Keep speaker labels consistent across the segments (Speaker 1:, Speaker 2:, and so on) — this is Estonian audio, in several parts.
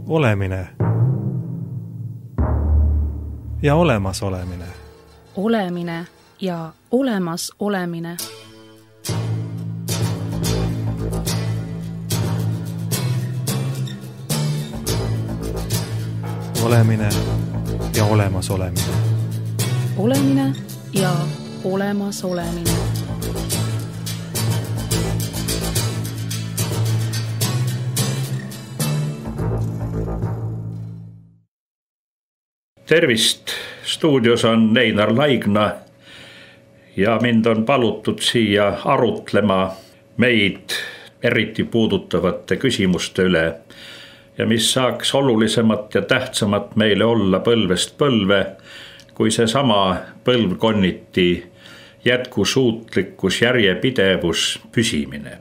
Speaker 1: Olemine ja olemas olemine.
Speaker 2: Olemine ja olemas olemine.
Speaker 1: Olemine ja olemas olemine.
Speaker 2: Olemine ja olemas olemine.
Speaker 3: Tervist, stuudios on Einar Laigna ja mind on palutud siia arutlema meid eriti puudutavate küsimuste üle ja mis saaks olulisemat ja tähtsamat meile olla põlvest põlve, kui seesama põlvkonniti jätkusuutlikkus, järjepidevus, püsimine.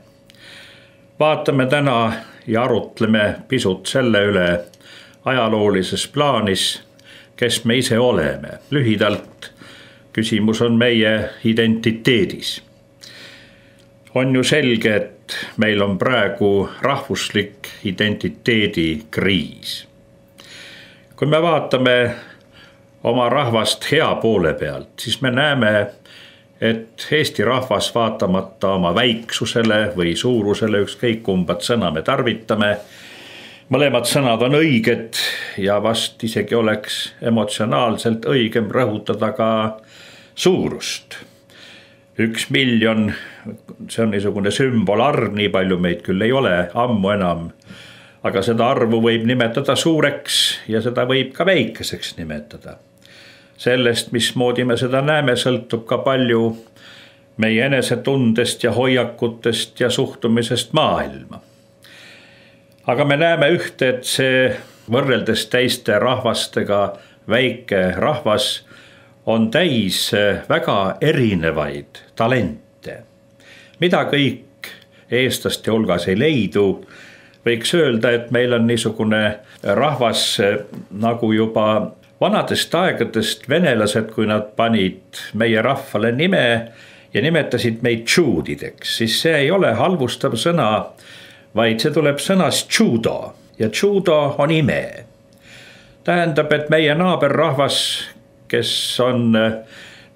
Speaker 3: Vaatame täna ja arutleme pisut selle üle ajaloolises plaanis, kes me ise oleme. Lühidalt küsimus on meie identiteedis. On ju selge, et meil on praegu rahvuslik identiteedi kriis. Kui me vaatame oma rahvast hea poole pealt, siis me näeme, et Eesti rahvas vaatamata oma väiksusele või suurusele, ükskõik kumbat sõna me tarvitame, mõlemad sõnad on õiged ja vast isegi oleks emotsionaalselt õigem rõhutada ka suurust. 1 miljon, see on niisugune sümbolarv, nii palju meid küll ei ole, ammu enam. Aga seda arvu võib nimetada suureks ja seda võib ka väikeseks nimetada. Sellest, mismoodi me seda näeme, sõltub ka palju meie enesetundest ja hoiakutest ja suhtumisest maailma. Aga me näeme ühte, et see võrreldes teiste rahvastega väike rahvas on täis väga erinevaid talente. Mida kõik eestlaste hulgas ei leidu, võiks öelda, et meil on niisugune rahvas nagu juba vanadest aegadest venelased, kui nad panid meie rahvale nime ja nimetasid meid juudideks, siis see ei ole halvustav sõna, vaid see tuleb sõnast judo ja judo on ime. Tähendab, et meie naaberrahvas, kes on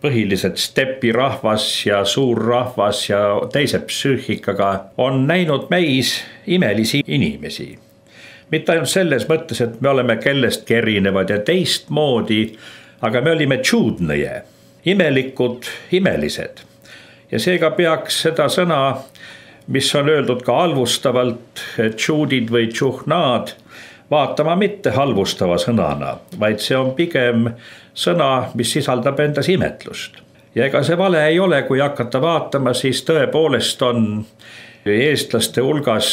Speaker 3: põhiliselt stepirahvas ja suurrahvas ja teise psüühikaga, on näinud meis imelisi inimesi. Mitte ainult selles mõttes, et me oleme kellestki erinevad ja teistmoodi, aga me olime tšuudnõje, imelikud, imelised. Ja seega peaks seda sõna, mis on öeldud ka halvustavalt, tšuudid või tšuhnaad, vaatama mitte halvustava sõnana, vaid see on pigem sõna, mis sisaldab endas imetlust. Ja ega see vale ei ole, kui hakata vaatama, siis tõepoolest on eestlaste hulgas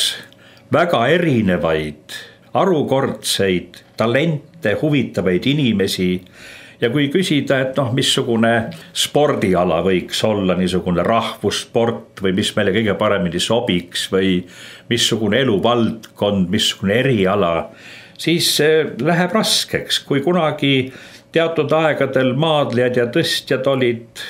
Speaker 3: väga erinevaid, harukordseid, talente, huvitavaid inimesi. Ja kui küsida, et missugune spordiala võiks olla niisugune rahvussport või mis meile kõige paremini sobiks või missugune eluvaldkond, missugune eriala, siis läheb raskeks. Kui kunagi teatud aegadel maadlejad ja tõstjad olid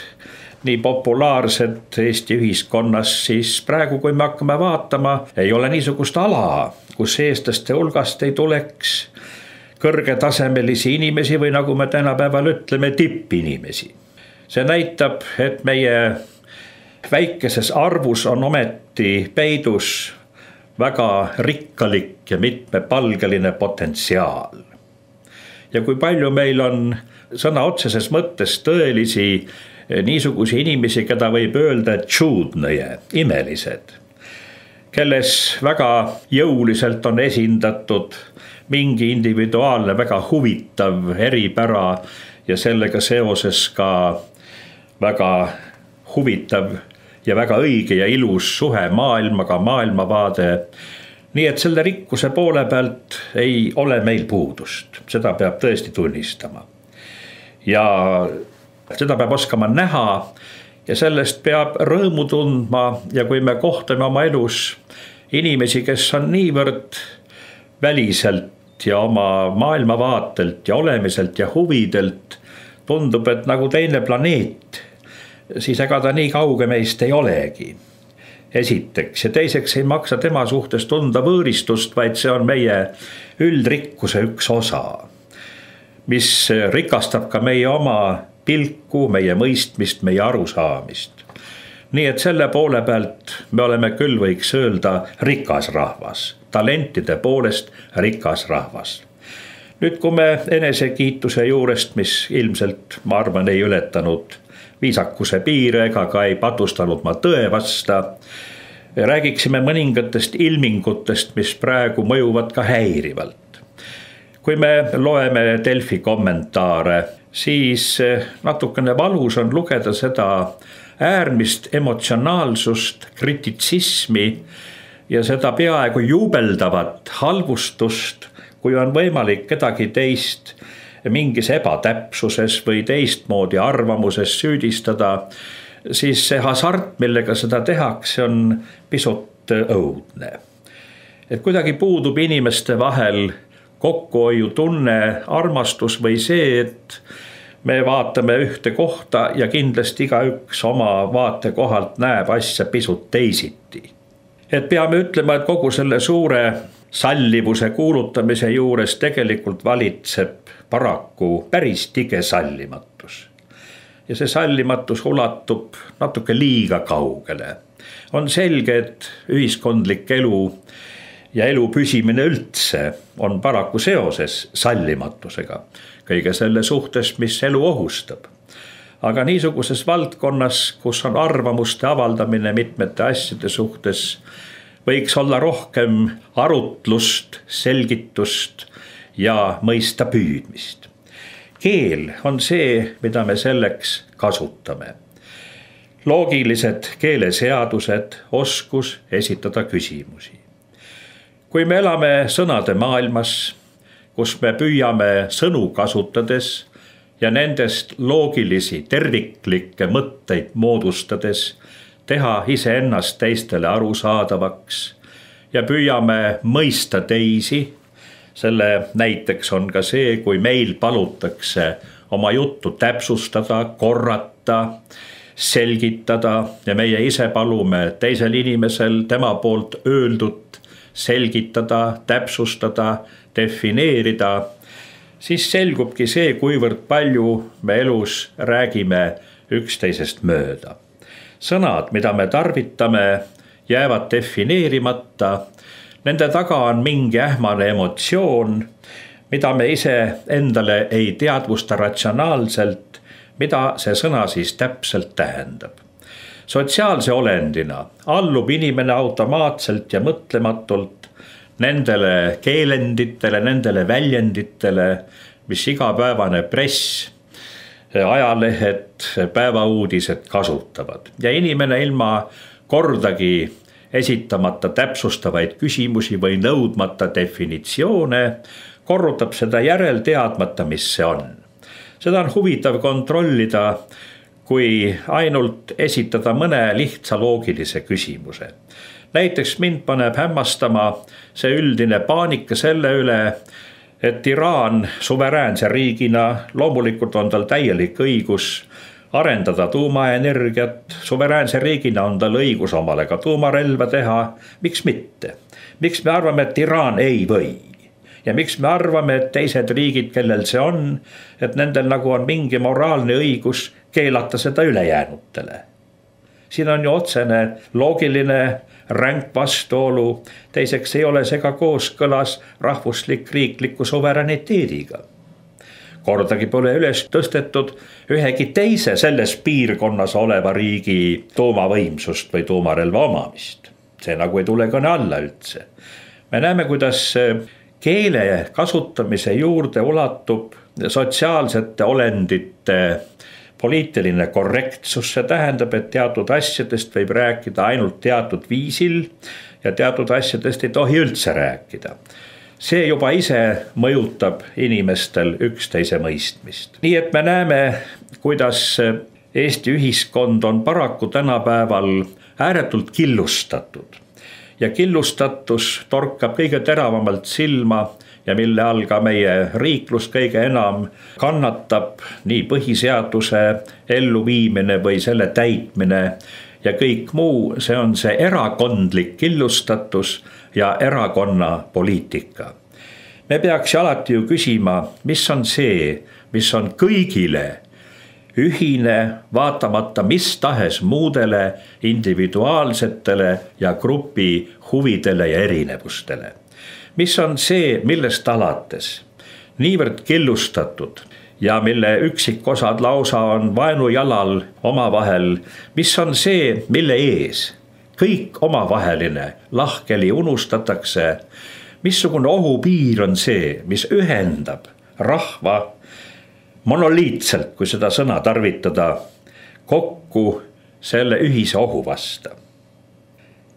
Speaker 3: nii populaarsed Eesti ühiskonnas, siis praegu, kui me hakkame vaatama, ei ole niisugust ala, kus eestlaste hulgast ei tuleks kõrgetasemelisi inimesi või nagu me tänapäeval ütleme, tippinimesi. See näitab, et meie väikeses arvus on ometi peidus väga rikkalik ja mitmepalgeline potentsiaal. Ja kui palju meil on sõna otseses mõttes tõelisi niisugusi inimesi, keda võib öelda tšuudnõje, imelised, kelles väga jõuliselt on esindatud mingi individuaalne, väga huvitav eripära ja sellega seoses ka väga huvitav ja väga õige ja ilus suhe maailmaga, maailmavaade. Nii et selle rikkuse poole pealt ei ole meil puudust, seda peab tõesti tunnistama. Ja seda peab oskama näha ja sellest peab rõõmu tundma ja kui me kohtame oma elus inimesi, kes on niivõrd väliselt ja oma maailmavaatelt ja olemiselt ja huvidelt tundub, et nagu teine planeet, siis ega ta nii kauge meist ei olegi. esiteks, ja teiseks ei maksa tema suhtes tunda võõristust, vaid see on meie üldrikkuse üks osa, mis rikastab ka meie oma pilku, meie mõistmist, meie arusaamist. Nii et selle poole pealt me oleme küll, võiks öelda, rikas rahvas, talentide poolest rikas rahvas. Nüüd, kui me enesekiituse juurest, mis ilmselt, ma arvan, ei ületanud viisakuse piire ega ka ei patustanud ma tõe vasta, räägiksime mõningatest ilmingutest, mis praegu mõjuvad ka häirivalt. Kui me loeme Delfi kommentaare, siis natukene valus on lugeda seda äärmist emotsionaalsust, krititsismi ja seda peaaegu jubeldavat halvustust, kui on võimalik kedagi teist mingis ebatäpsuses või teistmoodi arvamuses süüdistada, siis see hasart, millega seda tehakse, on pisut õudne. Et kuidagi puudub inimeste vahel kokkuhoiutunne, armastus või see, et me vaatame ühte kohta ja kindlasti igaüks oma vaatekohalt näeb asja pisut teisiti. Et peame ütlema, et kogu selle suure sallivuse kuulutamise juures tegelikult valitseb paraku päris tige sallimatus. Ja see sallimatus ulatub natuke liiga kaugele. On selge, et ühiskondlik elu ja elu püsimine üldse on paraku seoses sallimatusega, kõige selle suhtes, mis elu ohustab. Aga niisuguses valdkonnas, kus on arvamuste avaldamine mitmete asjade suhtes, võiks olla rohkem arutlust, selgitust ja mõista püüdmist. Keel on see, mida me selleks kasutame. Loogilised keeleseadused, oskus esitada küsimusi. Kui me elame sõnade maailmas, kus me püüame sõnu kasutades ja nendest loogilisi terviklikke mõtteid moodustades teha iseennast teistele arusaadavaks ja püüame mõista teisi, selle näiteks on ka see, kui meil palutakse oma juttu täpsustada, korrata, selgitada ja meie ise palume teisel inimesel tema poolt öeldut selgitada, täpsustada, defineerida, siis selgubki see, kuivõrd palju me elus räägime üksteisest mööda. Sõnad, mida me tarvitame, jäävad defineerimata, nende taga on mingi ähmane emotsioon, mida me ise endale ei teadvusta ratsionaalselt, mida see sõna siis täpselt tähendab. Sotsiaalse olendina allub inimene automaatselt ja mõtlematult nendele keelenditele, nendele väljenditele, mis igapäevane press, ajalehed, päevauudised kasutavad. Ja inimene ilma kordagi esitamata täpsustavaid küsimusi või nõudmata definitsioone korrutab seda järel teadmata, mis see on. Seda on huvitav kontrollida, kui ainult esitada mõne lihtsa loogilise küsimuse. Näiteks mind paneb hämmastama see üldine paanika selle üle, et Iraan suveräänse riigina, loomulikult on tal täielik õigus arendada tuumaenergiat, suveräänse riigina on tal õigus omale ka tuumarelva teha, miks mitte? Miks me arvame, et Iraan ei või? Ja miks me arvame, et teised riigid, kellel see on, et nendel nagu on mingi moraalne õigus keelata seda ülejäänutele? Siin on ju otsene loogiline ränk vastuolu, teiseks ei ole see ka kooskõlas riikliku suverääniteediga. Kordagi pole üles tõstetud ühegi teise selles piirkonnas oleva riigi tuumavõimsust või tuumarelva omamist. See nagu ei tule kõne alla üldse. Me näeme, kuidas keele kasutamise juurde ulatub sotsiaalsete olendite poliitiline korrektsus, see tähendab, et teatud asjadest võib rääkida ainult teatud viisil ja teatud asjadest ei tohi üldse rääkida. See juba ise mõjutab inimestel üksteise mõistmist. Nii et me näeme, kuidas Eesti ühiskond on paraku tänapäeval ääretult killustatud. Ja killustatus torkab kõige teravamalt silma ja mille all ka meie riiklus kõige enam kannatab, nii põhiseaduse elluviimine või selle täitmine ja kõik muu, see on see erakondlik killustatus ja erakonna poliitika. Me peaks alati ju küsima, mis on see, mis on kõigile ühine, vaatamata mis tahes muudele individuaalsetele ja grupi huvidele ja erinevustele. Mis on see, millest alates niivõrd killustatud ja mille üksikosad lausa on vaenujalal omavahel, mis on see, mille ees kõik omavaheline lahkeli unustatakse, missugune ohupiir on see, mis ühendab rahva monoliitselt, kui seda sõna tarvitada, kokku selle ühise ohu vasta.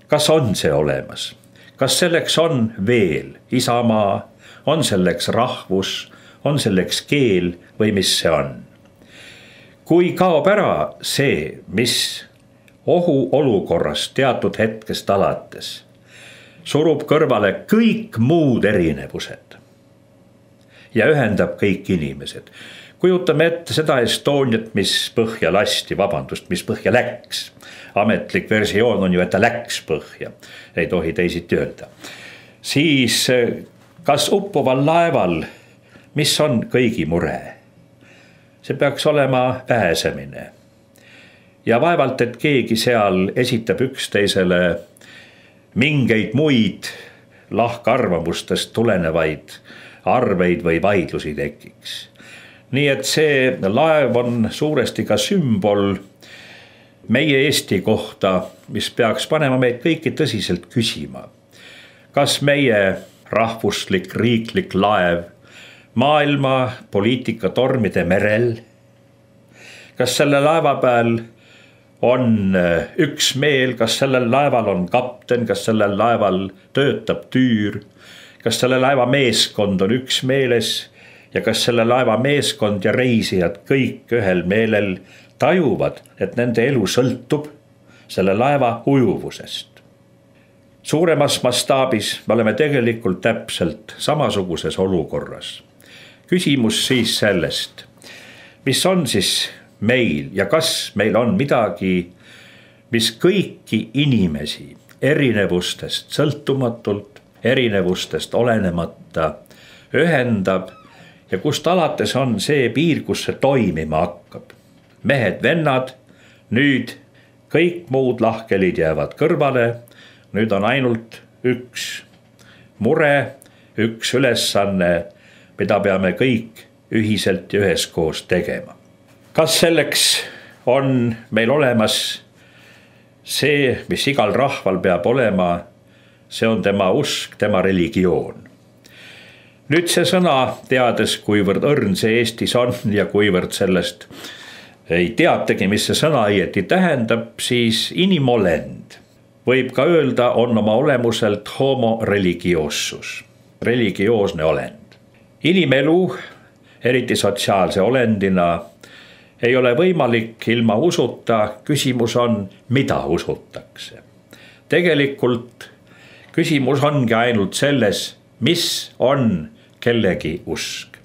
Speaker 3: Kas on see olemas? Kas selleks on veel isamaa, on selleks rahvus, on selleks keel või mis see on? Kui kaob ära see, mis ohu olukorras teatud hetkest alates surub kõrvale kõik muud erinevused ja ühendab kõik inimesed. Kujutame ette seda Estoniat, mis põhja lasti, mis põhja läks. Ametlik versioon on ju, et ta läks põhja, ei tohi teisiti öelda. Siis kas uppuval laeval, mis on kõigi mure? See peaks olema pääsemine. Ja vaevalt, et keegi seal esitab üksteisele mingeid muid lahkarvamustest tulenevaid arveid või vaidlusi tekiks. Nii et see laev on suuresti ka sümbol meie Eesti kohta, mis peaks panema meid kõiki tõsiselt küsima. Kas meie rahvuslik, riiklik laev maailma poliitika tormide merel? Kas selle laeva peal on üks meel, kas sellel laeval on kapten, kas sellel laeval töötab tüür, kas selle laeva meeskond on üks meeles ja kas selle laeva meeskond ja reisijad kõik ühel meelel tajuvad, et nende elu sõltub selle laeva ujuvusest. Suuremas mastaabis me oleme tegelikult täpselt samasuguses olukorras. Küsimus siis sellest, mis on siis meil ja kas meil on midagi, mis kõiki inimesi erinevustest sõltumatult, erinevustest olenemata ühendab ja kust alates on see piir, kus see toimima hakkab. Mehed, vennad, nüüd kõik muud lahkelid jäävad kõrvale, nüüd on ainult üks mure, üks ülesanne, mida peame kõik ühiselt ja üheskoos tegema. Kas selleks on meil olemas see, mis igal rahval peab olema, see on tema usk, tema religioon. Nüüd see sõna, teades kuivõrd õrn see Eestis on ja kuivõrd sellest ei teategi, mis see sõna õieti tähendab, siis inimolend võib ka öelda, on oma olemuselt homo religiosus, religioosne olend. Inimelu, eriti sotsiaalse olendina, ei ole võimalik ilma usuta, küsimus on, mida usutakse. Tegelikult küsimus ongi ainult selles, mis on kellegi usk.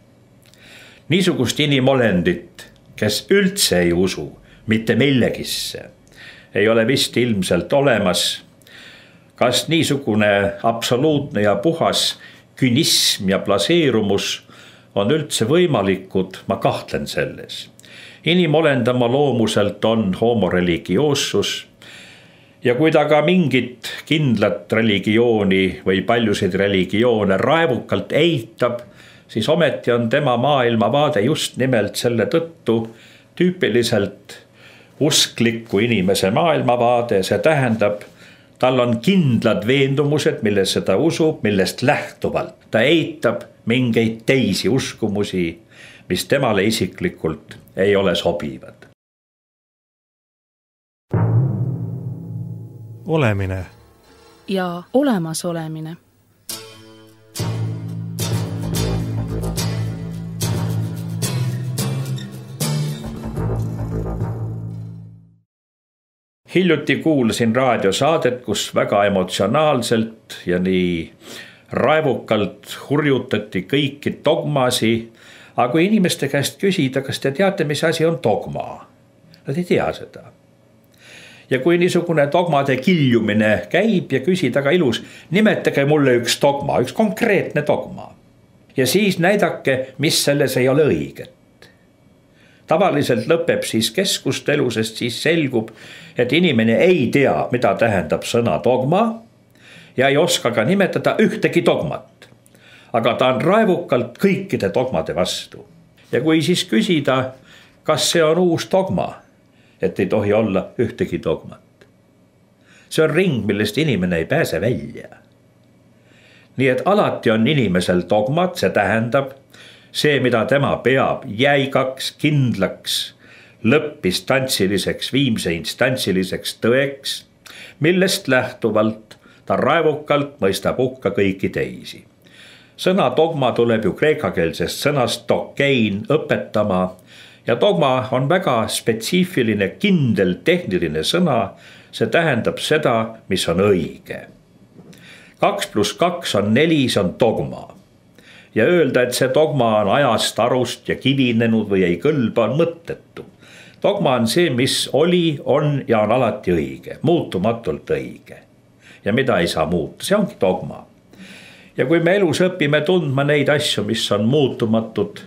Speaker 3: Niisugust inimolendit, kes üldse ei usu, mitte millegisse, ei ole vist ilmselt olemas. Kas niisugune absoluutne ja puhas künism ja plaseerumus on üldse võimalikud, ma kahtlen selles. Inimolend oma loomuselt on homo religiosus ja kui ta ka mingit kindlat religiooni või paljusid religioone raevukalt eitab, siis ometi on tema maailmavaade just nimelt selle tõttu tüüpiliselt uskliku inimese maailmavaade, see tähendab, tal on kindlad veendumused, millesse ta usub, millest lähtuvalt ta eitab mingeid teisi uskumusi, mis temale isiklikult ei ole sobivad.
Speaker 1: Olemine
Speaker 2: ja olemasolemine.
Speaker 3: Hiljuti kuulasin raadiosaadet, kus väga emotsionaalselt ja nii raevukalt hurjutati kõiki dogmasi, aga kui inimeste käest küsida, kas te teate, mis asi on dogma? Nad ei tea seda. Ja kui niisugune dogmade kiljumine käib ja küsida ka ilus, nimetage mulle üks dogma, üks konkreetne dogma. Ja siis näidake, mis selles ei ole õiget. Tavaliselt lõpeb siis keskustelu, sest siis selgub, et inimene ei tea, mida tähendab sõna dogma ja ei oska ka nimetada ühtegi dogmat. Aga ta on raevukalt kõikide dogmade vastu. Ja kui siis küsida, kas see on uus dogma, et ei tohi olla ühtegi dogmat. See on ring, millest inimene ei pääse välja. Nii et alati on inimesel dogmat, see tähendab see, mida tema peab jäigaks, kindlaks, lõppistantsiliseks, viimse instantsiliseks tõeks, millest lähtuvalt ta raevukalt mõistab hukka kõiki teisi. Sõna dogma tuleb ju kreekakeelsest sõnast dokein, õpetama, ja dogma on väga spetsiifiline, kindel, tehniline sõna, see tähendab seda, mis on õige. 2 + 2 on 4, see on dogma. Ja öelda, et see dogma on ajast, arust ja kivinenud või ei kõlba, on mõttetu. Dogma on see, mis oli, on ja on alati õige, muutumatult õige. Ja mida ei saa muuta, see ongi dogma. Ja kui me elus õpime tundma neid asju, mis on muutumatud,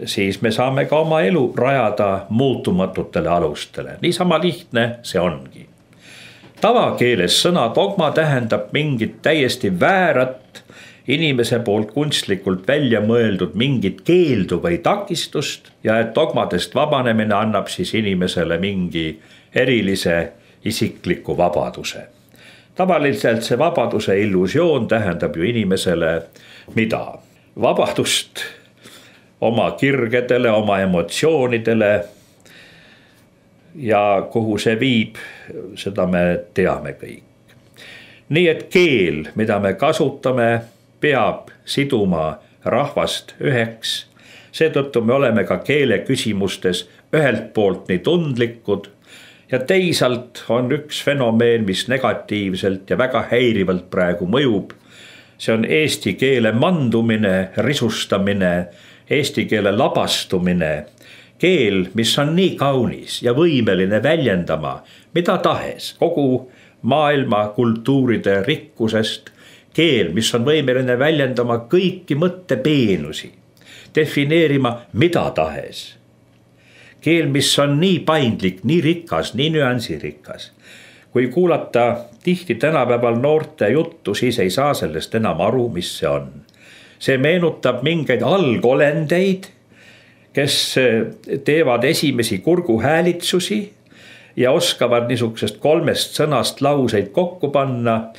Speaker 3: siis me saame ka oma elu rajada muutumatutele alustele. Niisama lihtne see ongi. Tavakeeles sõna dogma tähendab mingit täiesti väärat, inimese poolt kunstlikult välja mõeldud mingit keeldu või takistust ja et dogmadest vabanemine annab siis inimesele mingi erilise isikliku vabaduse. Tavaliselt see vabaduse illusioon tähendab ju inimesele mida? Vabadust oma kirgedele, oma emotsioonidele ja kuhu see viib, seda me teame kõik. Nii et keel, mida me kasutame, peab siduma rahvast üheks. Seetõttu me oleme ka keele küsimustes ühelt poolt nii tundlikud ja teisalt on üks fenomeen, mis negatiivselt ja väga häirivalt praegu mõjub. See on eesti keele mandumine, risustamine, eesti keele labastumine. Keel, mis on nii kaunis ja võimeline väljendama mida tahes kogu maailma kultuuride rikkusest. Keel, mis on võimeline väljendama kõiki mõttepeenusi, defineerima mida tahes. Keel, mis on nii paindlik, nii rikas, nii nüansirikas. Kui kuulata tihti tänapäeval noorte juttu, siis ei saa sellest enam aru, mis see on. See meenutab mingeid algolendeid, kes teevad esimesi kurguhäälitsusi ja oskavad niisugusest 3 sõnast lauseid kokku panna,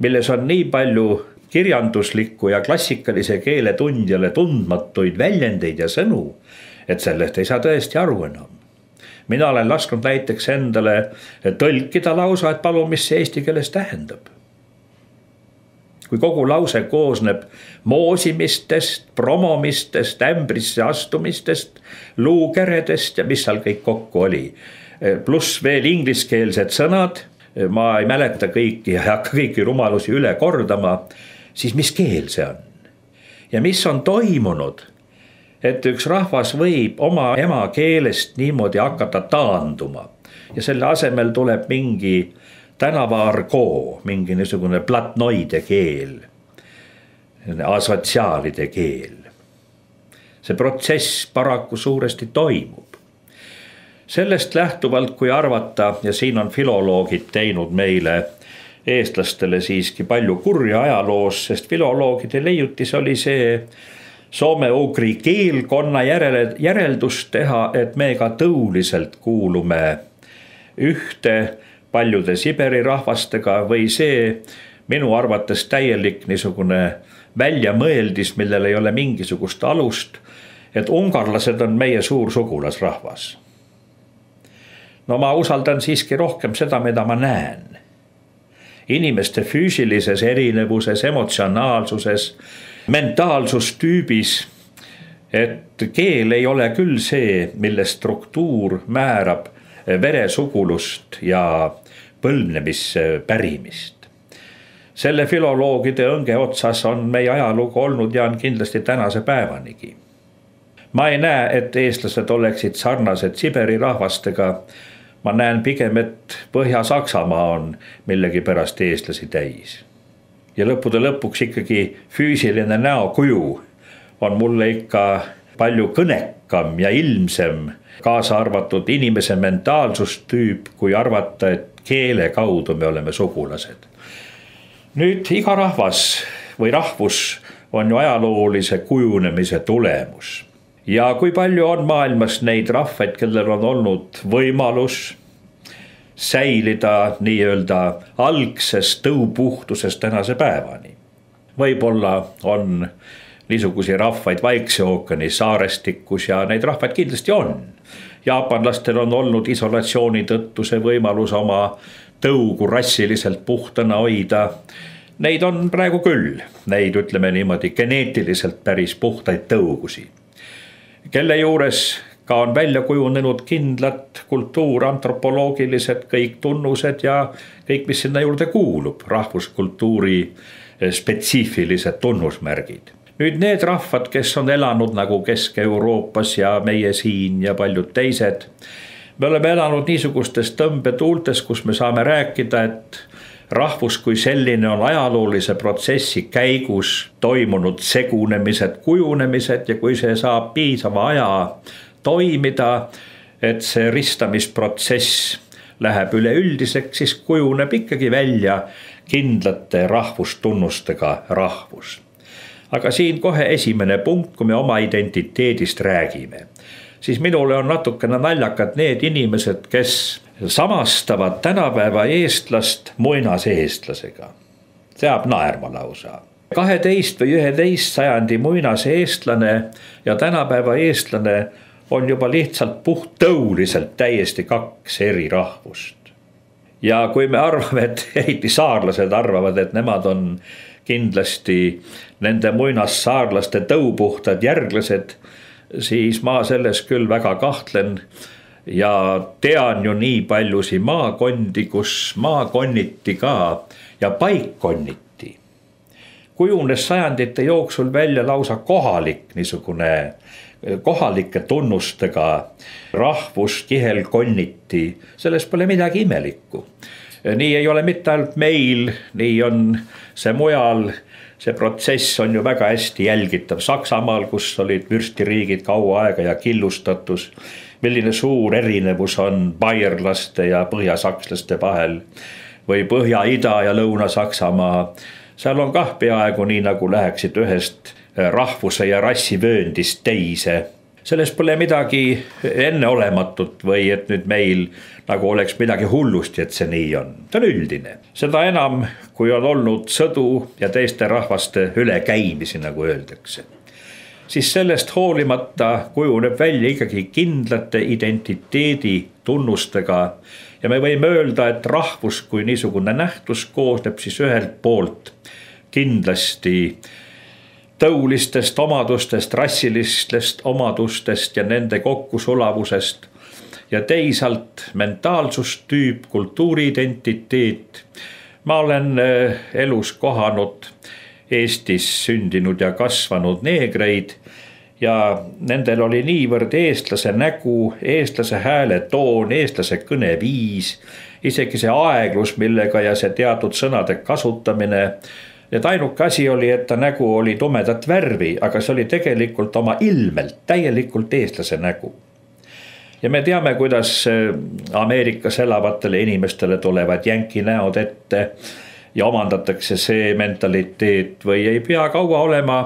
Speaker 3: milles on nii palju kirjanduslikku ja klassikalise keele tundjale tundmatuid väljendeid ja sõnu, et sellest ei saa tõesti aru enam. Mina olen lasknud näiteks endale tõlkida lausa, et palun, mis see eesti keeles tähendab. Kui kogu lause koosneb moosimistest, promomistest, ämbrisse astumistest, luukeredest ja mis seal kõik kokku oli, pluss veel ingliskeelsed sõnad, ma ei mäleta kõiki ja ei hakka kõiki rumalusi üle kordama, siis mis keel see on? Ja mis on toimunud, et üks rahvas võib oma emakeelest niimoodi hakata taanduma ja selle asemel tuleb mingi tänavaargoo, mingi niisugune platnoide keel, asotsiaalide keel. See protsess paraku suuresti toimub. Sellest lähtuvalt, kui arvata, ja siin on filoloogid teinud meile eestlastele siiski palju kurja ajaloos, sest filoloogide leiutis oli see soome-ugri keelkonna järeldus teha, et me ka tõuliselt kuulume ühte paljude Siberi rahvastega või see minu arvates täielik niisugune väljamõeldis, millel ei ole mingisugust alust, et ungarlased on meie suur sugulasrahvas. No ma usaldan siiski rohkem seda, mida ma näen. Inimeste füüsilises erinevuses, emotsionaalsuses, mentaalsustüübis, et keel ei ole küll see, mille struktuur määrab veresugulust ja põlvnemispärimist. Selle filoloogide õnge otsas on meie ajalugu olnud ja on kindlasti tänase päevanigi. Ma ei näe, et eestlased oleksid sarnased Siberi rahvastega. ma näen pigem, et Põhja-Saksamaa on millegipärast eestlasi täis. Ja lõppude lõpuks ikkagi füüsiline näokuju on mulle ikka palju kõnekam ja ilmsem, kaasa arvatud inimese mentaalsustüüp, kui arvata, et keele kaudu me oleme sugulased. Nüüd iga rahvas või rahvus on ju ajaloolise kujunemise tulemus. Ja kui palju on maailmas neid rahvaid, kellel on olnud võimalus säilida nii-öelda algses tõupuhtuses tänase päevani. Võib-olla on niisuguseid rahvaid Vaikse ookeani saarestikus ja neid rahvaid kindlasti on. Jaapanlastel on olnud isolatsiooni tõttu see võimalus oma tõugu rassiliselt puhtana hoida. Neid on praegu küll, neid ütleme niimoodi geneetiliselt päris puhtaid tõugusi, kelle juures ka on välja kujunenud kindlad kultuurantropoloogilised kõik tunnused ja kõik, mis sinna juurde kuulub, rahvuskultuuri spetsiifilised tunnusmärgid. Nüüd need rahvad, kes on elanud nagu Kesk-Euroopas ja meie siin ja paljud teised, me oleme elanud niisugustes tõmbetuultes, kus me saame rääkida, et rahvus kui selline on ajaloolise protsessi käigus toimunud segunemised, kujunemised ja kui see saab piisava aja toimida, et see ristamisprotsess läheb üleüldiseks, siis kujuneb ikkagi välja kindlate rahvustunnustega rahvus. Aga siin kohe esimene punkt, kui me oma identiteedist räägime, siis minule on natukene naljakad need inimesed, kes samastavad tänapäeva eestlast muinaseestlasega. See jääb naerma lausa. 12 või 11 sajandi muinaseestlane ja tänapäeva eestlane on juba lihtsalt puhttõuliselt täiesti kaks eri rahvust. Ja kui me arvame, et eriti saarlased arvavad, et nemad on kindlasti nende muinassaarlaste tõupuhtad järglased, siis ma selles küll väga kahtlen ja tean ju nii paljusi maakondi, kus maakonniti ka ja paikkonniti. Kujunes sajandite jooksul välja lausa kohalik niisugune kohalike tunnustega rahvus kihelkonniti, selles pole midagi imelikku. Nii ei ole mitte ainult meil, nii on see mujal, see protsess on ju väga hästi jälgitav Saksamaal, kus olid vürstiriigid kaua aega ja killustatus, milline suur erinevus on baierlaste ja põhjasakslaste vahel või Põhja-Ida ja Lõuna-Saksamaa. Seal on kah peaaegu nii, nagu läheksid ühest rahvuse ja rassivööndist teise. Selles pole midagi enneolematut või et nüüd meil nagu oleks midagi hullusti, et see nii on. See on üldine. Seda enam, kui on olnud sõdu ja teiste rahvaste ülekäimisi, nagu öeldakse. Siis sellest hoolimata kujuneb välja ikkagi kindlate identiteedi tunnustega ja me võime öelda, et rahvus kui niisugune nähtus koosneb siis ühelt poolt kindlasti tõulistest omadustest, rassilistest omadustest ja nende kokkusulavusest ja teisalt mentaalsustüüp, kultuuriidentiteet. Ma olen elus kohanud Eestis sündinud ja kasvanud neegreid ja nendel oli niivõrd eestlase nägu, eestlase hääletoon, eestlase kõneviis, isegi see aeglus, millega ja see teatud sõnade kasutamine. Et ainuke asi oli, et ta nägu oli tumedat värvi, aga see oli tegelikult oma ilmelt täielikult eestlase nägu. Ja me teame, kuidas Ameerikas elavatele inimestele tulevad jänki näod ette ja omandatakse see mentaliteet või ei pea kaua olema.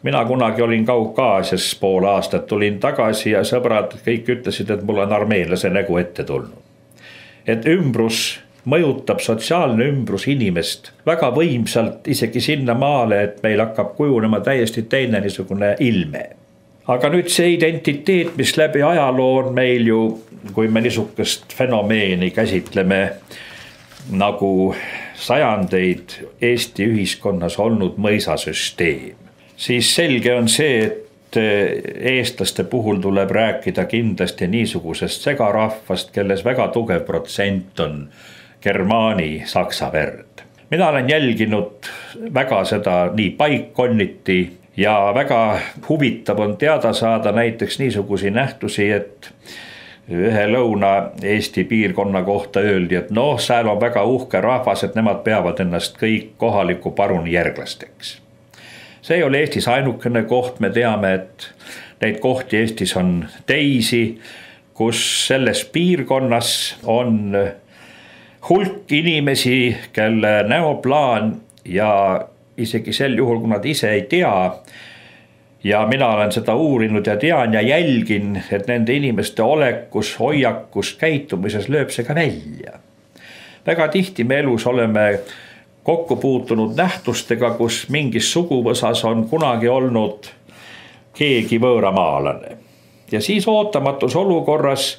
Speaker 3: Mina kunagi olin Kaukaasias pool aastat, tulin tagasi ja sõbrad kõik ütlesid, et mul on armeenlase nägu ette tulnud. Et ümbrus mõjutab sotsiaalne ümbrus inimest väga võimsalt isegi sinna maale, et meil hakkab kujunema täiesti teine niisugune ilme. Aga nüüd see identiteet, mis läbi ajaloo on meil ju, kui me niisugust fenomeeni käsitleme nagu sajandeid Eesti ühiskonnas olnud mõisasüsteem, siis selge on see, et eestlaste puhul tuleb rääkida kindlasti niisugusest segarahvast, kelles väga tugev protsent on germaani saksa verd. Mina olen jälginud väga seda nii paikkonniti ja väga huvitav on teada saada näiteks niisugusi nähtusi, et ühe Lõuna-Eesti piirkonna kohta öeldi, et noh, seal on väga uhke rahvas, et nemad peavad ennast kõik kohaliku paruni järglasteks. See ei ole Eestis ainukene koht, me teame, et neid kohti Eestis on teisi, kus selles piirkonnas on hulk inimesi, kelle näoplaan ja isegi sel juhul, kui nad ise ei tea, ja mina olen seda uurinud ja tean ja jälgin, et nende inimeste olekus, hoiakus, käitumises lööb see ka välja. Väga tihti me elus oleme kokku puutunud nähtustega, kus mingis suguvõsas on kunagi olnud keegi võõramaalane. Ja siis ootamatus olukorras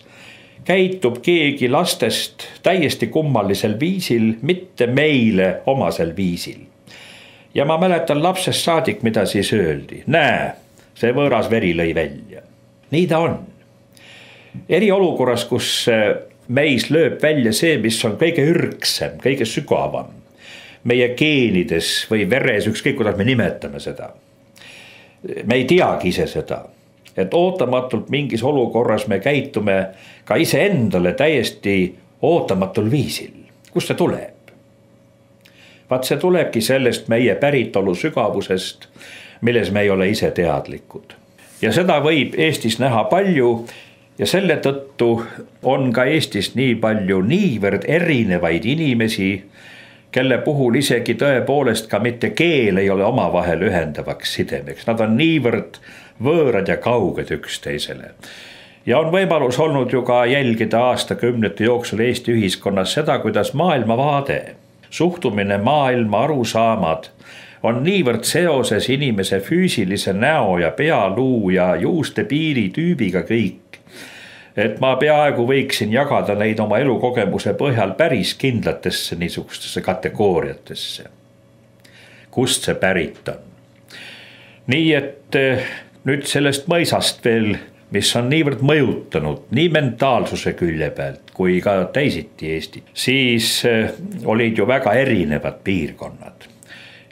Speaker 3: käitub keegi lastest täiesti kummalisel viisil, mitte meile omasel viisil. Ja ma mäletan lapsest saadik, mida siis öeldi. Näe, see võõras veri lõi välja. Nii ta on. Eriolukorras, kus meis lööb välja see, mis on kõige ürgsem, kõige sügavam. Meie geenides või veres, ükskõik kuidas me nimetame seda. Me ei teagi ise seda. Et ootamatult mingis olukorras me käitume ka ise endale täiesti ootamatul viisil. Kust see tuleb? Vaat see tulebki sellest meie päritolu sügavusest, milles me ei ole ise teadlikud. Ja seda võib Eestis näha palju ja selle tõttu on ka Eestis nii palju niivõrd erinevaid inimesi, kelle puhul isegi tõepoolest ka mitte keel ei ole omavahel ühendavaks sidemeks. Nad on niivõrd võõrad ja kauged üksteisele. Ja on võimalus olnud ju ka jälgida aastakümnete jooksul Eesti ühiskonnas seda, kuidas maailmavaade, suhtumine maailma, arusaamad on niivõrd seoses inimese füüsilise näo ja pealuu ja juuste piiri tüübiga kõik, et ma peaaegu võiksin jagada neid oma elukogemuse põhjal päris kindlatesse niisugustesse kategooriatesse. Kust see pärit on? Nii et nüüd sellest mõisast veel, mis on niivõrd mõjutanud nii mentaalsuse külje pealt kui ka teisiti Eesti, siis olid ju väga erinevad piirkonnad.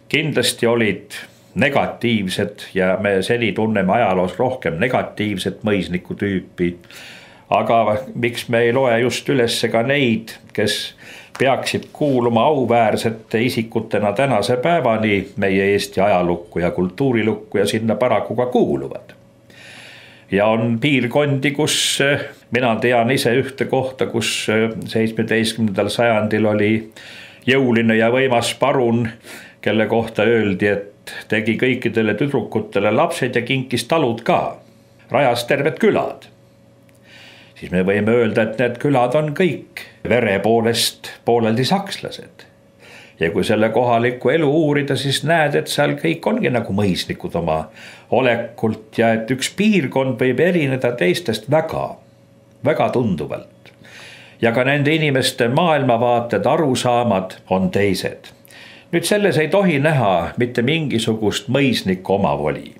Speaker 3: Kindlasti olid negatiivsed ja me seni tunneme ajaloos rohkem negatiivset mõisniku tüüpi, aga miks me ei loe just üles ka neid, kes peaksid kuuluma auväärsete isikutena tänase päevani meie Eesti ajalukku ja kultuurilukku ja sinna paraku ka kuuluvad. Ja on piirkondi, kus mina tean ise ühte kohta, kus 17. sajandil oli jõuline ja võimas parun, kelle kohta öeldi, et tegi kõikidele tüdrukutele lapsed ja kinkis talud ka, rajas terved külad. Siis me võime öelda, et need külad on kõik vere poolest pooleldi sakslased. Ja kui selle kohalikku elu uurida, siis näed, et seal kõik ongi nagu mõisnikud oma olekult ja et üks piirkond võib erineda teistest väga, väga tunduvalt. Ja ka nende inimeste maailmavaated, arusaamad on teised. Nüüd selles ei tohi näha mitte mingisugust mõisniku omavoli.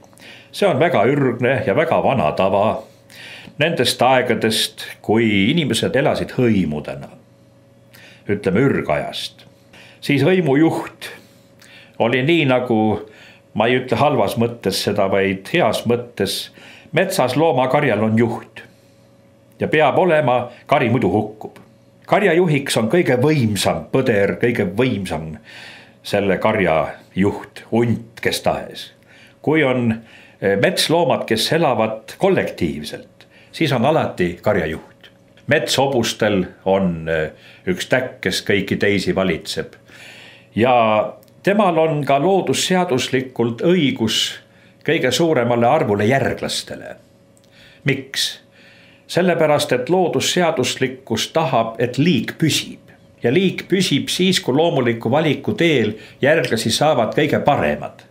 Speaker 3: See on väga ürgne ja väga vana tava nendest aegadest, kui inimesed elasid hõimudena, ütleme ürgajast. Siis hõimujuht oli nii nagu, ma ei ütle halvas mõttes seda, vaid heas mõttes, metsas loomakarjal on juht ja peab olema, kari muidu hukkub. Karjajuhiks on kõige võimsam põder, kõige võimsam selle karja juht, hunt, kes tahes. Kui on metsloomad, kes elavad kollektiivselt, siis on alati karjajuht. Metshobustel on üks täkk, kes kõiki teisi valitseb. Ja temal on ka loodusseaduslikult õigus kõige suuremale arvule järglastele. Miks? Sellepärast, et loodusseaduslikkus tahab, et liik püsib. Ja liik püsib siis, kui loomuliku valiku teel järglasi saavad kõige paremad,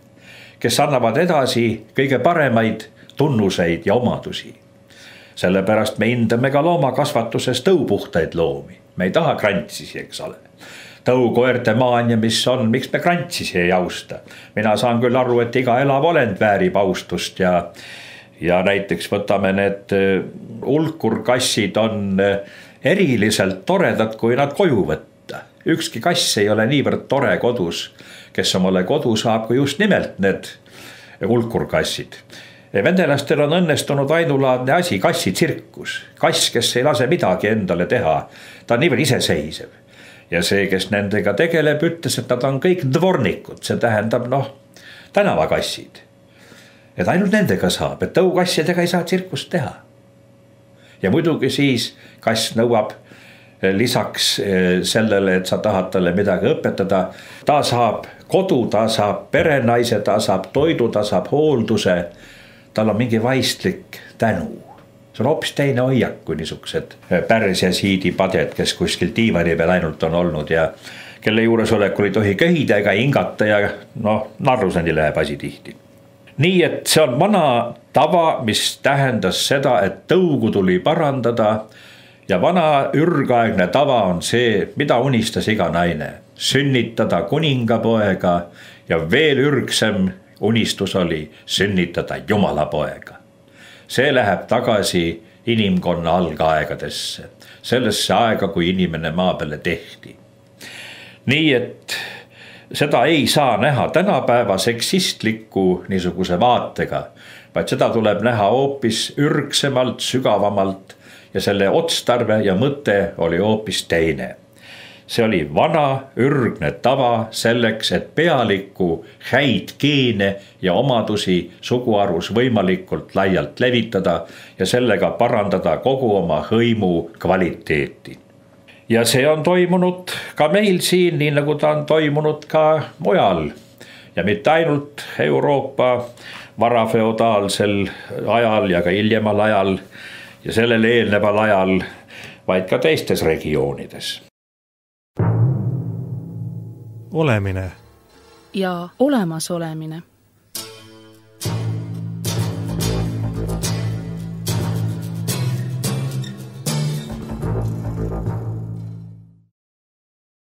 Speaker 3: kes annavad edasi kõige paremaid tunnuseid ja omadusi. Sellepärast me hindame ka loomakasvatuses tõupuhtaid loomi. Me ei taha krantsisi, eks ole. Tõukoerte maania, mis on, miks me krantsisi ei austa. Mina saan küll aru, et iga elav olend väärib austust ja näiteks võtame need ulkurkassid on eriliselt toredad, kui nad koju võtta. Ükski kass ei ole niivõrd tore kodus, kes omale kodu saab, kui just nimelt need ulkurkassid. Vendelastel on õnnestunud ainulaadne asi, kassitsirkus. Kass, kes ei lase midagi endale teha, ta on niivõrd iseseisev. Ja see, kes nendega tegeleb, ütles, et nad on kõik dvornikud, see tähendab tänavakassid. Et ainult nendega saab, et tõukassidega ei saa tsirkust teha. Ja muidugi siis kass nõuab lisaks sellele, et sa tahad talle midagi õpetada, ta saab kodu, ta saab perenaise, ta saab toidu, ta saab hoolduse, tal on mingi vaistlik tänu. See on hoopis teine hoiak kui niisugused pärs ja siidipaded, kes kuskil diivani peal ainult on olnud ja kelle juuresolekul ei tohi köhida ega hingata ja narruseni läheb asi tihti. Nii et see on vana tava, mis tähendas seda, et tõugu tuli parandada ja vana ürgaegne tava on see, mida unistas iga naine. Sünnitada kuningapoega ja veel ürgsem unistus oli sünnitada jumalapoega. See läheb tagasi inimkonna algaegadesse, sellesse aega, kui inimene maa peale tehti. Nii et seda ei saa näha tänapäeva seksistliku niisuguse vaatega, vaid seda tuleb näha hoopis ürgsemalt, sügavamalt ja selle otstarve ja mõte oli hoopis teine. See oli vana ürgne tava selleks, et pealiku häid geene ja omadusi suguarvus võimalikult laialt levitada ja sellega parandada kogu oma hõimu kvaliteeti. Ja see on toimunud ka meil siin, nii nagu ta on toimunud ka mujal. Ja mitte ainult Euroopa varafeodaalsel ajal ja ka hiljemal ajal ja sellele eelneval ajal, vaid ka teistes regioonides.
Speaker 1: Olemine
Speaker 2: ja olemasolemine.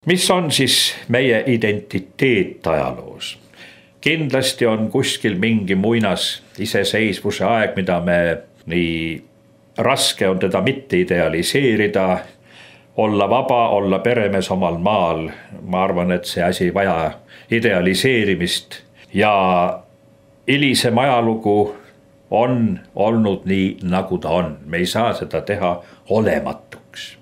Speaker 3: Mis on siis meie identiteet ajaloos? Kindlasti on kuskil mingi muinas iseseisvuse aeg, mida me nii raske on teda mitte idealiseerida, olla vaba, olla peremees omal maal. Ma arvan, et see asi vaja idealiseerimist ja hilisem ajalugu on olnud nii, nagu ta on. Me ei saa seda teha olematuks.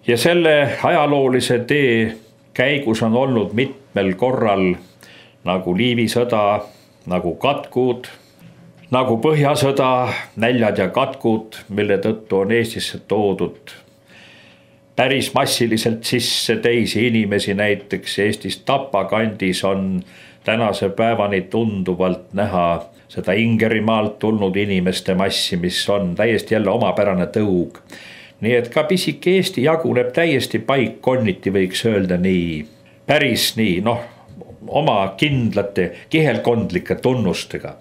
Speaker 3: Ja selle ajaloolise tee käigus on olnud mitmel korral nagu Liivi sõda, nagu katkud, nagu Põhjasõda, näljad ja katkud, mille tõttu on Eestisse toodud päris massiliselt sisse teisi inimesi, näiteks Eestis Tapa kandis on tänase päevani tunduvalt näha seda Ingerimaalt tulnud inimeste massi, mis on täiesti jälle omapärane tõug. Nii et ka pisike Eesti jaguneb täiesti paikkonniti, võiks öelda nii, päris nii, oma kindlate kihelkondlike tunnustega.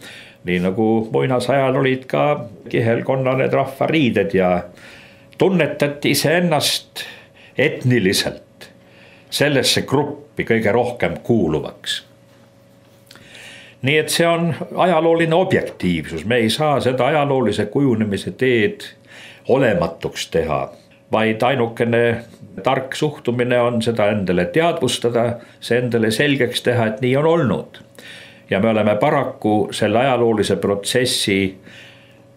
Speaker 3: Nii nagu muinasajal olid ka kihelkonna need rahvariided ja tunnetati iseennast etniliselt sellesse gruppi kõige rohkem kuuluvaks. Nii et see on ajalooline objektiivsus, me ei saa seda ajaloolise kujunemise teed olematuks teha, vaid ainukene tark suhtumine on seda endale teadvustada, see endale selgeks teha, et nii on olnud. Ja me oleme paraku selle ajaloolise protsessi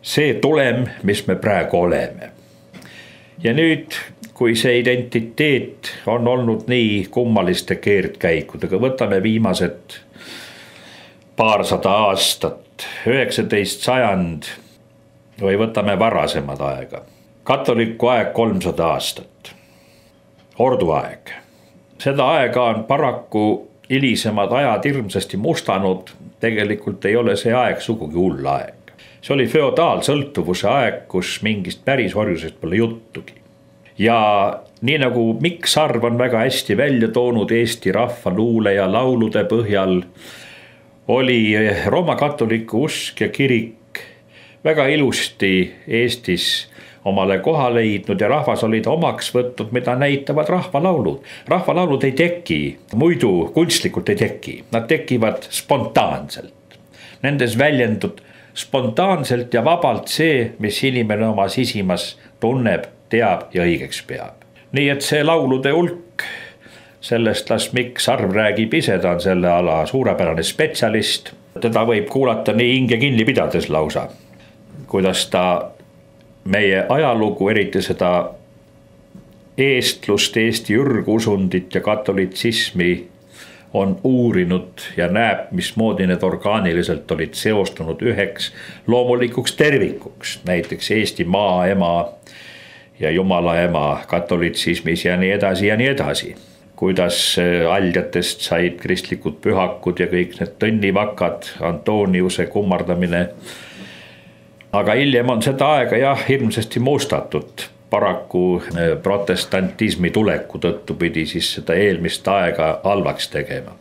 Speaker 3: see tulem, mis me praegu oleme. Ja nüüd, kui see identiteet on olnud nii kummaliste keerdkäikudega, võtame viimased paarsada aastat, 19. sajand või võtame varasemad aega. Katoliku aeg 300 aastat, orduaeg. Seda aega on paraku hilisemad ajad hirmsasti mustanud, tegelikult ei ole see aeg sugugi hull aeg. See oli feodaalsõltuvuse aeg, kus mingist päris orjusest pole juttugi. Ja nii nagu Mikk Sarv on väga hästi välja toonud Eesti rahva luule ja laulude põhjal, oli Rooma katoliku usk ja kirik väga ilusti Eestis omale koha leidnud ja rahvas olid omaks võtnud, mida näitavad rahvalaulud. Rahvalaulud ei teki, muidu kunstlikult ei teki, nad tekivad spontaanselt. Nendes väljendud spontaanselt ja vabalt see, mis inimene oma sisimas tunneb, teab ja õigeks peab. Nii et see laulude hulk, sellest las Mikk Sarv räägib ise, ta on selle ala suurepärane spetsialist. Teda võib kuulata nii hinge kinni pidades lausa. kuidas ta meie ajalugu, eriti seda eestlust, Eesti ürgusundit ja katolitsismi on uurinud ja näeb, mismoodi need orgaaniliselt olid seostunud üheks loomulikuks tervikuks, näiteks Eesti maaema ja Jumala ema katolitsismis ja nii edasi ja nii edasi. Kuidas aljatest said kristlikud pühakud ja kõik need tõnnivakad, Antoniuse kummardamine. Aga hiljem on seda aega jah hirmsasti mustatud. Paraku protestantismi tuleku tõttu pidi siis seda eelmist aega halvaks tegema.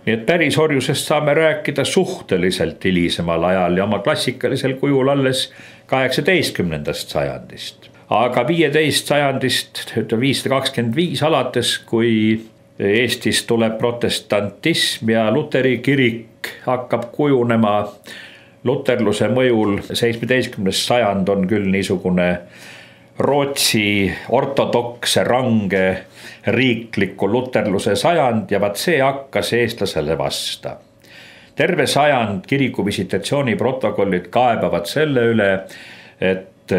Speaker 3: Nii et pärisorjusest saame rääkida suhteliselt hilisemal ajal ja oma klassikalisel kujul alles 18. sajandist. Aga 15. sajandist, 525 alates, kui Eestis tuleb protestantism ja luteri kirik hakkab kujunema luterluse mõjul, 17. sajand on küll niisugune Rootsi ortodokse range riikliku luterluse sajand ja vaat see hakkas eestlasele vasta. Terve sajand kiriku visitatsiooni protokollid kaebavad selle üle, et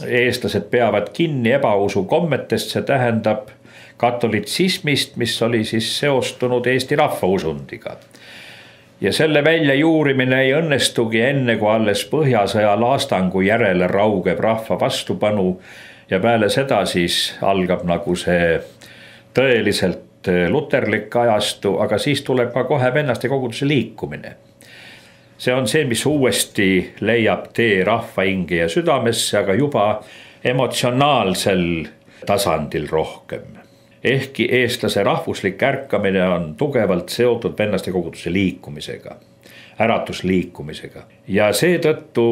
Speaker 3: eestlased peavad kinni ebausu kommetest, see tähendab katolitsismist, mis oli siis seostunud Eesti rahvausundiga. Ja selle väljajuurimine ei õnnestugi enne, kui alles Põhjasõja laastangu järele raugeb rahva vastupanu ja peale seda siis algab nagu see tõeliselt luterlik ajastu, aga siis tuleb ka kohe vennaste koguduse liikumine. See on see, mis uuesti leiab tee rahva hinge ja südamesse, aga juba emotsionaalsel tasandil rohkem. Ehkki eestlase rahvuslik ärkamine on tugevalt seotud vennaste koguduse liikumisega, äratusliikumisega. Ja seetõttu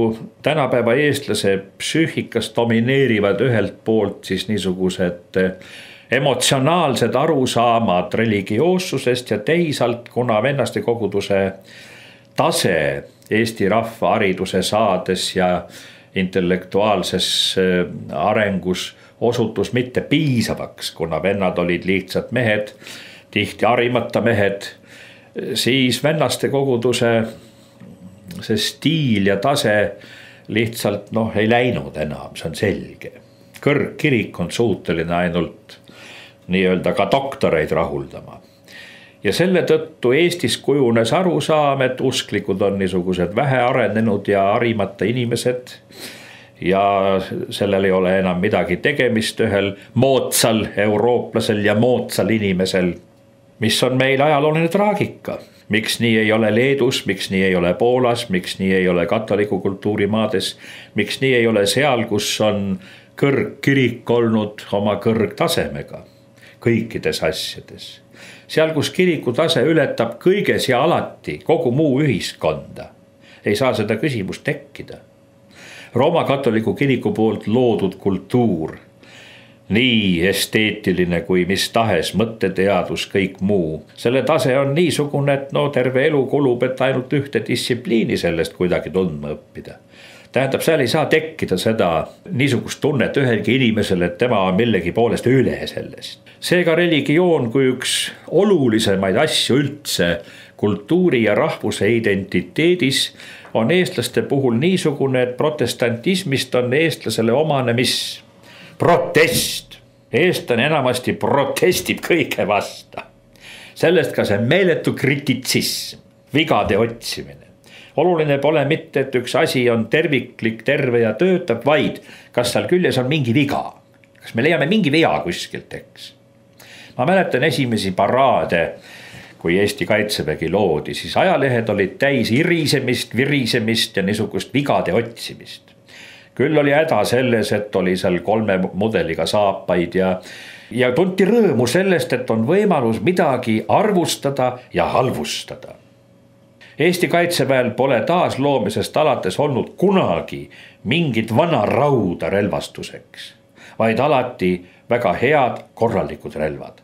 Speaker 3: tänapäeva eestlase psüühikas domineerivad ühelt poolt siis niisugused emotsionaalsed arusaamad religioossusest ja teisalt, kuna vennaste koguduse tase Eesti rahva hariduse saades ja intellektuaalses arengus osutus mitte piisavaks, kuna vennad olid lihtsalt mehed, tihti harimata mehed, siis vennaste koguduse see stiil ja tase lihtsalt ei läinud enam, see on selge. Kõrgkirik on suuteline ainult nii-öelda ka doktoreid rahuldama. Ja selle tõttu Eestis kujunes arusaam, et usklikud on niisugused vähearenenud ja harimata inimesed, ja sellel ei ole enam midagi tegemist ühel moodsal eurooplasel ja moodsal inimesel, mis on meil ajalooline traagika. Miks nii ei ole Leedus, miks nii ei ole Poolas, miks nii ei ole katoliku kultuurimaades, miks nii ei ole seal, kus on kõrgkirik olnud oma kõrgtasemega kõikides asjades. Seal, kus kiriku tase ületab kõiges ja alati kogu muu ühiskonda, ei saa seda küsimust tekkida. Rooma katoliku kiriku poolt loodud kultuur, nii esteetiline kui mis tahes mõtteteadus, kõik muu. Selle tase on niisugune, et terve elu kulub, et ainult ühte distsipliini sellest kuidagi tundma õppida. Tähendab, seal ei saa tekkida seda niisugust tunnet ühelgi inimesel, et tema on millegi poolest üle sellest. Seega religioon kui üks olulisemaid asju üldse kultuuri ja rahvuse identiteedis on eestlaste puhul niisugune, et protestantismist on eestlasele omane mis? Protest. Eestlane enamasti protestib kõige vasta. Sellest ka see meeletu krititsism, vigade otsimine. Oluline pole mitte, et üks asi on terviklik, terve ja töötab, vaid kas seal küljes on mingi viga. Kas me leiame mingi vea kuskilt, eks? Ma mäletan esimesi paraade, kui Eesti kaitsevägi loodi, siis ajalehed olid täis irisemist, virisemist ja niisugust vigade otsimist. Küll oli häda selles, et oli seal 3 mudeliga saapaid ja tunti rõõmu sellest, et on võimalus midagi arvustada ja halvustada. Eesti kaitseväel pole taasloomisest alates olnud kunagi mingit vana rauda relvastuseks, vaid alati väga head korralikud relvad.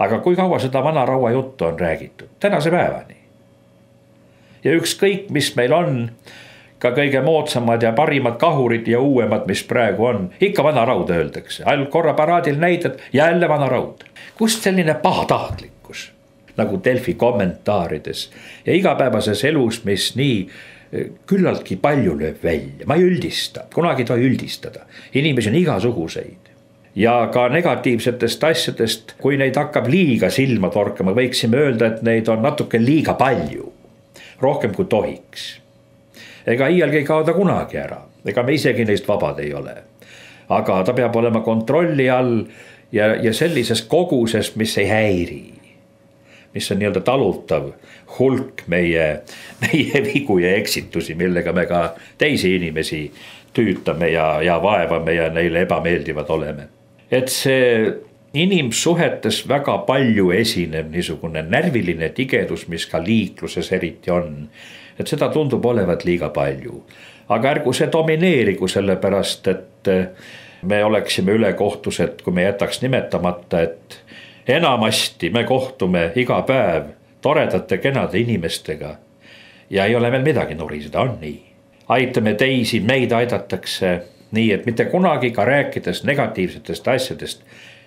Speaker 3: Aga kui kaua seda vana raua juttu on räägitud? Tänase päevani. Ja ükskõik, mis meil on, ka kõige moodsamad ja parimad kahurid ja uuemad, mis praegu on, ikka vana raud öeldakse. Ainult korra paraadil näidad, jälle vana raud. Kust selline pahatahtlikkus, nagu Delfi kommentaarides ja igapäevases elus, mis nii küllaltki palju lööb välja, ma ei üldista, kunagi ei tohi üldistada, inimesi on igasuguseid. Ja ka negatiivsetest asjadest, kui neid hakkab liiga silma torkama, võiksime öelda, et neid on natuke liiga palju, rohkem kui tohiks. Ega iialgi ei kao ta kunagi ära, ega me isegi neist vabad ei ole. Aga ta peab olema kontrolli all ja sellises koguses, mis ei häiri, mis on nii-öelda talutav hulk meie vigu ja eksitusi, millega me ka teisi inimesi tüütame ja vaevame ja neile ebameeldivad oleme. Et see inimsuhetes väga palju esineb niisugune närviline tigedus, mis ka liikluses eriti on. Et seda tundub olevat liiga palju. Aga ärgu see domineerigu sellepärast, et me oleksime ülekohtused, kui me jätaks nimetamata, et enamasti me kohtume iga päev toredate kenade inimestega ja ei ole meil midagi nuriseda, on nii. Aitame teisi, meid aidatakse nii, et mitte kunagi ka rääkides negatiivsetest asjadest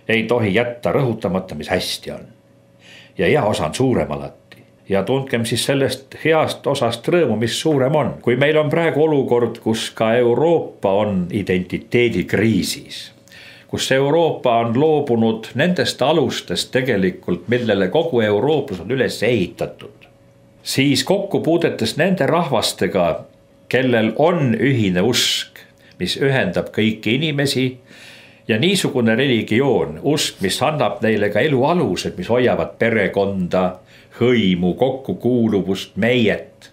Speaker 3: ei tohi jätta rõhutamata, mis hästi on. Ja hea osa on suurem alati. Ja tundkem siis sellest heast osast rõõmu, mis suurem on. Kui meil on praegu olukord, kus ka Euroopa on identiteedikriisis, kus Euroopa on loobunud nendest alustest tegelikult, millele kogu Euroopas on üles ehitatud, siis kokkupuudetes nende rahvastega, kellel on ühine usk, mis ühendab kõiki inimesi ja niisugune religioon, usk, mis annab neile ka elu alused, mis hoiavad perekonda, hõimu, kokkukuuluvust, meiet,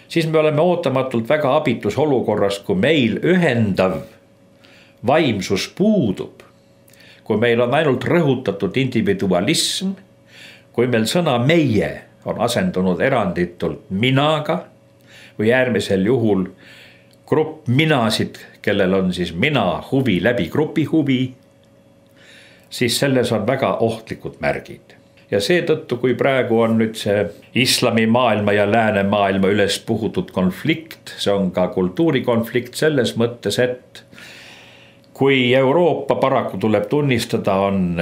Speaker 3: siis me oleme ootamatult väga abitus olukorras, kui meil ühendav vaimsus puudub, kui meil on ainult rõhutatud individualism, kui meil sõna meie on asendunud eranditult minaga või äärmisel juhul grupp minasid, kellel on siis mina huvi läbi grupi huvi, siis selles on väga ohtlikud märgid. Ja seetõttu, kui praegu on nüüd see islamimaailma ja läänemaailma üles puhutud konflikt, see on ka kultuurikonflikt selles mõttes, et kui Euroopa paraku tuleb tunnistada, on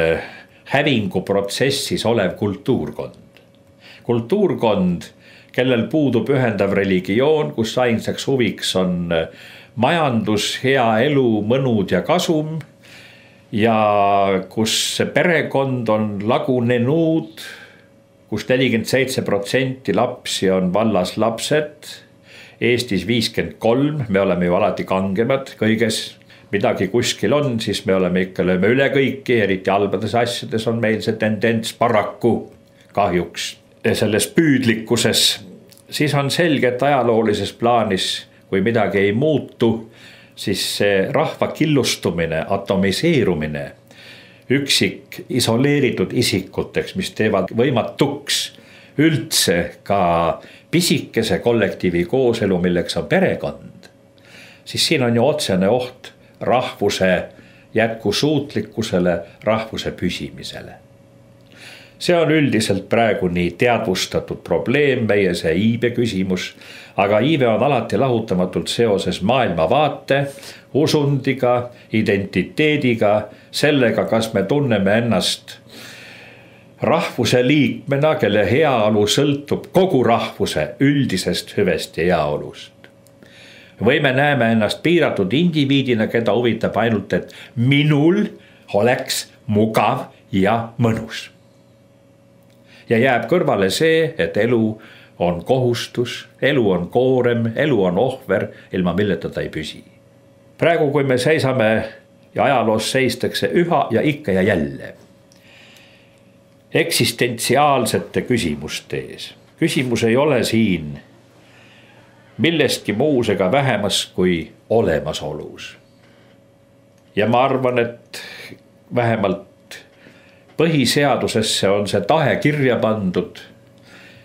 Speaker 3: hävinguprotsessis olev kultuurkond. Kultuurkond, kellel puudub ühendav religioon, kus ainsaks huviks on majandus, hea elu, mõnud ja kasum ja kus perekond on lagunenud, kus 47% lapsi on vallas lapsed, Eestis 53%, me oleme ju alati kangemad kõiges, midagi kuskil on, siis me oleme ikka lööme üle kõiki, eriti halbades asjades on meil see tendents paraku kahjuks selles püüdlikkuses. Siis on selge, et ajaloolises plaanis, kui midagi ei muutu, siis see rahva killustumine, atomiseerumine, üksik isoleeritud isikuteks, mis teevad võimatuks üldse ka pisikese kollektiivi kooselu, milleks on perekond, siis siin on ju otsene oht rahvuse jätkusuutlikkusele, rahvuse püsimisele. See on üldiselt praegu nii teadvustatud probleem, meie see iibe küsimus, aga iibe on alati lahutamatult seoses maailmavaate, usundiga, identiteediga, sellega, kas me tunneme ennast rahvuse liikmena, kelle heaolu sõltub kogu rahvuse üldisest hüvest ja heaolust. Või me näeme ennast piiratud indiviidina, keda huvitab ainult, et minul oleks mugav ja mõnus. Ja jääb kõrvale see, et elu on kohustus, elu on koorem, elu on ohver, ilma milleta ta ei püsi. Praegu, kui me seisame ja ajaloos seistakse üha ja ikka ja jälle eksistentsiaalsete küsimuste ees. Küsimus ei ole siin millestki muus ega vähemas kui olemasolus. Ja ma arvan, et vähemalt põhiseadusesse on see tahe kirja pandud,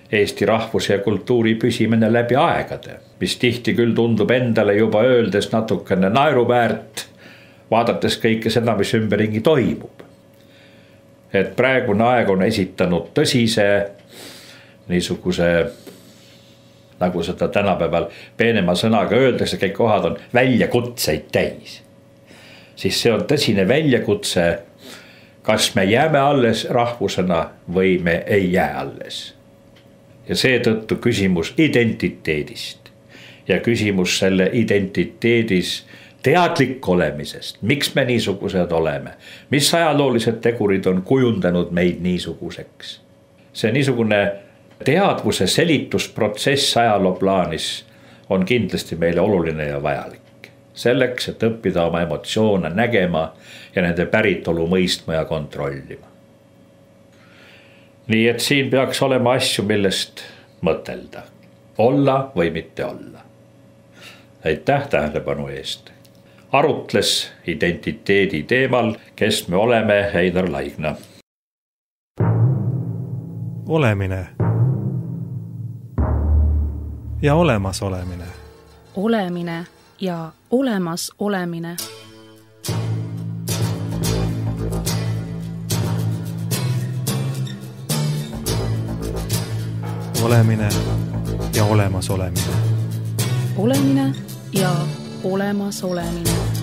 Speaker 3: Eesti rahvuse ja kultuuri püsimine läbi aegade, mis tihti küll tundub endale juba öeldes natukene naeruväärt, vaadates kõike seda, mis ümberringi toimub. Et praegune aeg on esitanud tõsise niisuguse, nagu seda tänapäeval peenema sõnaga öeldakse, kõik kohad on väljakutseid täis. Siis see on tõsine väljakutse, kas me jääme alles rahvusena või me ei jää alles. Ja seetõttu küsimus identiteedist ja küsimus selle identiteedis teadlik olemisest, miks me niisugused oleme, mis ajaloolised tegurid on kujundanud meid niisuguseks. See niisugune teadvuse selitusprotsess ajaloo plaanis on kindlasti meile oluline ja vajalik. Selleks, et õppida oma emotsioone nägema ja nende päritolu mõistma ja kontrollima. Nii et siin peaks olema asju, millest mõtelda. Olla või mitte olla. Aitäh tähelepanu eest. Arutles identiteedi teemal, kes me oleme, Einar Laigna.
Speaker 1: Olemine ja olemas olemine.
Speaker 2: Olemine ja olemas olemine.
Speaker 1: Olemine ja olemas olemine.
Speaker 2: Olemine ja olemas olemine.